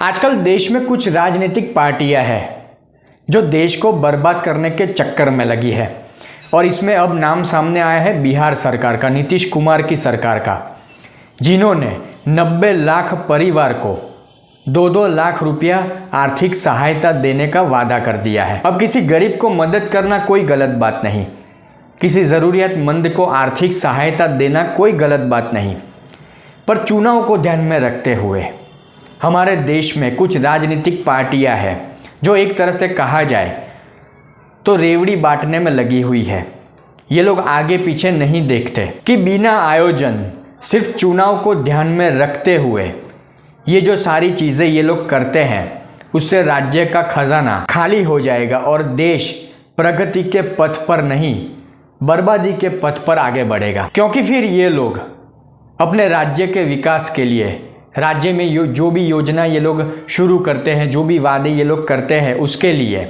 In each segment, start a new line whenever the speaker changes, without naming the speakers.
आजकल देश में कुछ राजनीतिक पार्टियां हैं जो देश को बर्बाद करने के चक्कर में लगी है और इसमें अब नाम सामने आया है बिहार सरकार का, नीतीश कुमार की सरकार का, जिन्होंने 90 लाख परिवार को 2-2 लाख रुपया आर्थिक सहायता देने का वादा कर दिया है। अब किसी गरीब को मदद करना कोई गलत बात नहीं, किसी ज़रूरियतमंद को आर्थिक सहायता देना कोई गलत बात नहीं, पर चुनाव को ध्यान में रखते हुए हमारे देश में कुछ राजनीतिक पार्टियां हैं जो एक तरह से कहा जाए तो रेवड़ी बांटने में लगी हुई है। ये लोग आगे पीछे नहीं देखते कि बिना आयोजन सिर्फ चुनाव को ध्यान में रखते हुए ये जो सारी चीज़ें ये लोग करते हैं उससे राज्य का खजाना खाली हो जाएगा और देश प्रगति के पथ पर नहीं बर्बादी के पथ पर आगे बढ़ेगा। क्योंकि फिर ये लोग अपने राज्य के विकास के लिए राज्य में जो भी योजना ये लोग शुरू करते हैं, जो भी वादे ये लोग करते हैं, उसके लिए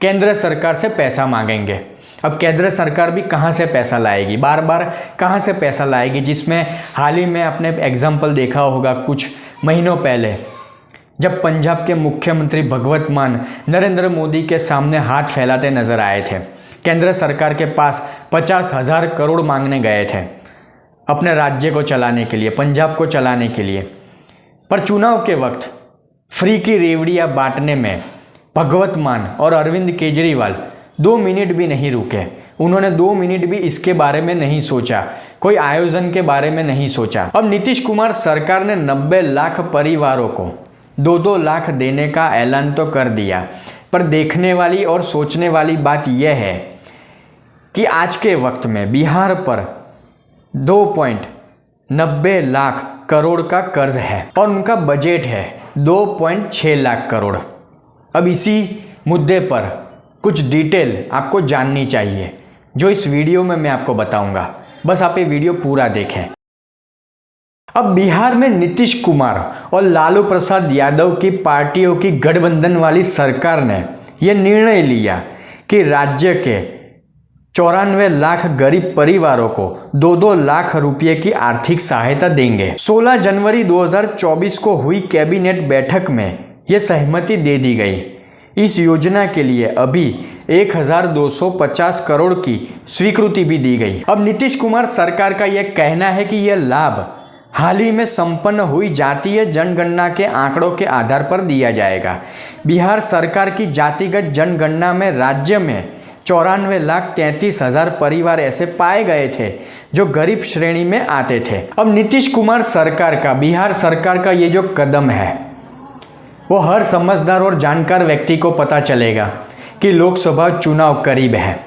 केंद्र सरकार से पैसा मांगेंगे। अब केंद्र सरकार भी कहाँ से पैसा लाएगी, बार बार कहाँ से पैसा लाएगी, जिसमें हाल ही में आपने एग्जाम्पल देखा होगा कुछ महीनों पहले जब पंजाब के मुख्यमंत्री भगवंत मान नरेंद्र मोदी के सामने हाथ फैलाते नजर आए थे। केंद्र सरकार के पास 50,000 करोड़ मांगने गए थे अपने राज्य को चलाने के लिए, पंजाब को चलाने के लिए, पर चुनाव के वक्त फ्री की रेवड़ियाँ बांटने में भगवंत मान और अरविंद केजरीवाल 2 मिनट भी नहीं रुके। उन्होंने 2 मिनट भी इसके बारे में नहीं सोचा, कोई आयोजन के बारे में नहीं सोचा। अब नीतीश कुमार सरकार ने 90 लाख परिवारों को 2-2 लाख देने का ऐलान तो कर दिया, पर देखने वाली और सोचने वाली बात यह है कि आज के वक्त में बिहार पर 2.90 लाख करोड़ का कर्ज है और उनका बजट है 2.6 लाख करोड़। अब इसी मुद्दे पर कुछ डिटेल आपको जाननी चाहिए जो इस वीडियो में मैं आपको बताऊंगा, बस आप ये वीडियो पूरा देखें। अब बिहार में नीतीश कुमार और लालू प्रसाद यादव की पार्टियों की गठबंधन वाली सरकार ने यह निर्णय लिया कि राज्य के 94 लाख गरीब परिवारों को 2-2 लाख रुपये की आर्थिक सहायता देंगे। 16 जनवरी 2024 को हुई कैबिनेट बैठक में यह सहमति दे दी गई। इस योजना के लिए अभी 1250 करोड़ की स्वीकृति भी दी गई। अब नीतीश कुमार सरकार का यह कहना है कि यह लाभ हाल ही में संपन्न हुई जातीय जनगणना के आंकड़ों के आधार पर दिया जाएगा। बिहार सरकार की जातिगत जनगणना में राज्य में 94,33,000 परिवार ऐसे पाए गए थे जो गरीब श्रेणी में आते थे। अब नीतीश कुमार सरकार का, बिहार सरकार का ये जो कदम है वो हर समझदार और जानकार व्यक्ति को पता चलेगा कि लोकसभा चुनाव करीब है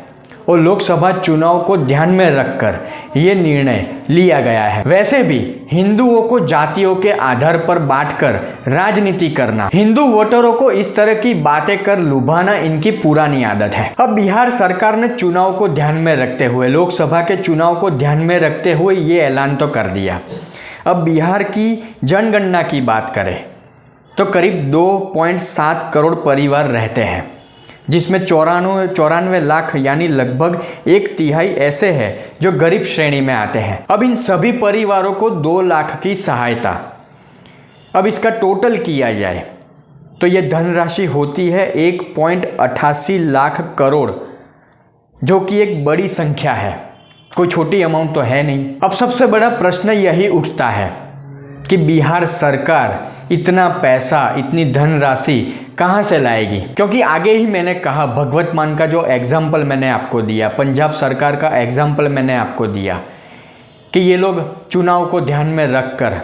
और लोकसभा चुनाव को ध्यान में रखकर ये निर्णय लिया गया है। वैसे भी हिंदुओं को जातियों के आधार पर बांटकर राजनीति करना, हिंदू वोटरों को इस तरह की बातें कर लुभाना इनकी पुरानी आदत है। अब बिहार सरकार ने चुनाव को ध्यान में रखते हुए, लोकसभा के चुनाव को ध्यान में रखते हुए ये ऐलान तो कर दिया। अब बिहार की जनगणना की बात करें तो करीब 2.7 करोड़ परिवार रहते हैं, जिसमें 94 लाख यानी लगभग 1/3 ऐसे हैं जो गरीब श्रेणी में आते हैं। अब इन सभी परिवारों को 2 लाख की सहायता, अब इसका टोटल किया जाए तो ये धनराशि होती है 1.88 लाख करोड़, जो कि एक बड़ी संख्या है, कोई छोटी अमाउंट तो है नहीं। अब सबसे बड़ा प्रश्न यही उठता है कि बिहार सरकार इतना पैसा, इतनी धनराशि कहाँ से लाएगी? क्योंकि आगे ही मैंने कहा, भगवंत मान का जो एग्जाम्पल मैंने आपको दिया, पंजाब सरकार का एग्जाम्पल मैंने आपको दिया कि ये लोग चुनाव को ध्यान में रखकर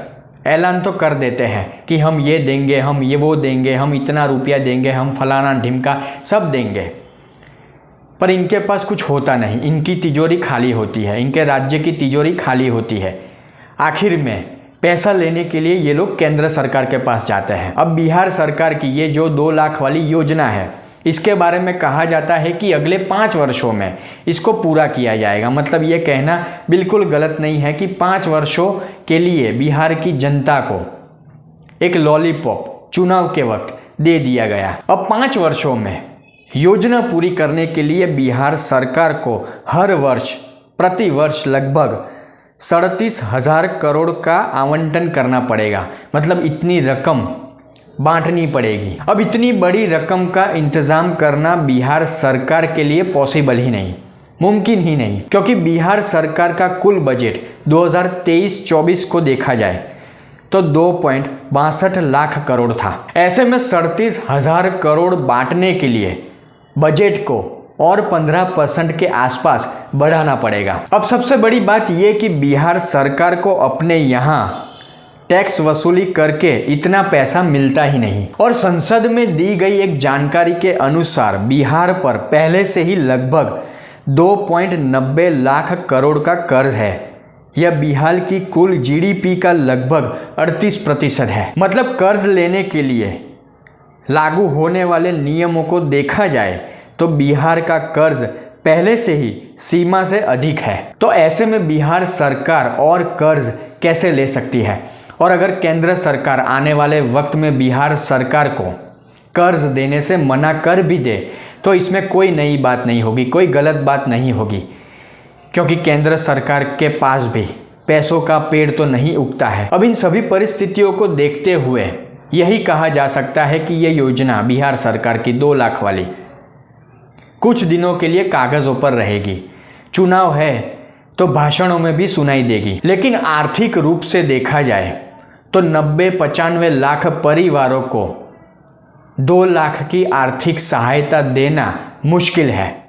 ऐलान तो कर देते हैं कि हम ये देंगे, हम ये वो देंगे, हम इतना रुपया देंगे, हम फलाना ढिमका सब देंगे, पर इनके पास कुछ होता नहीं। इनकी तिजोरी खाली होती है, इनके राज्य की तिजोरी खाली होती है। आखिर में पैसा लेने के लिए ये लोग केंद्र सरकार के पास जाते हैं। अब बिहार सरकार की ये जो 2 लाख वाली योजना है, इसके बारे में कहा जाता है कि अगले 5 वर्षों में इसको पूरा किया जाएगा। मतलब ये कहना बिल्कुल गलत नहीं है कि 5 वर्षों के लिए बिहार की जनता को एक लॉलीपॉप चुनाव के वक्त दे दिया गया। अब 5 वर्षों में योजना पूरी करने के लिए बिहार सरकार को हर वर्ष प्रति वर्ष लगभग 37,000 करोड़ का आवंटन करना पड़ेगा। मतलब इतनी रकम बांटनी पड़ेगी। अब इतनी बड़ी रकम का इंतजाम करना बिहार सरकार के लिए पॉसिबल ही नहीं, मुमकिन ही नहीं, क्योंकि बिहार सरकार का कुल बजट 2023-24 को देखा जाए तो 2.62 लाख करोड़ था। ऐसे में 37,000 करोड़ बांटने के लिए बजट को और 15% के आसपास बढ़ाना पड़ेगा। अब सबसे बड़ी बात यह कि बिहार सरकार को अपने यहाँ टैक्स वसूली करके इतना पैसा मिलता ही नहीं, और संसद में दी गई एक जानकारी के अनुसार बिहार पर पहले से ही लगभग 2.90 लाख करोड़ का कर्ज है। यह बिहार की कुल जीडीपी का लगभग 38% है। मतलब कर्ज लेने के लिए लागू होने वाले नियमों को देखा जाए तो बिहार का कर्ज पहले से ही सीमा से अधिक है। तो ऐसे में बिहार सरकार और कर्ज कैसे ले सकती है? और अगर केंद्र सरकार आने वाले वक्त में बिहार सरकार को कर्ज देने से मना कर भी दे तो इसमें कोई नई बात नहीं होगी, कोई गलत बात नहीं होगी, क्योंकि केंद्र सरकार के पास भी पैसों का पेड़ तो नहीं उगता है। अब इन सभी परिस्थितियों को देखते हुए यही कहा जा सकता है कि यह योजना बिहार सरकार की 2 लाख वाली कुछ दिनों के लिए कागज़ों पर रहेगी। चुनाव है तो भाषणों में भी सुनाई देगी, लेकिन आर्थिक रूप से देखा जाए तो 90-95 लाख परिवारों को 2 लाख की आर्थिक सहायता देना मुश्किल है।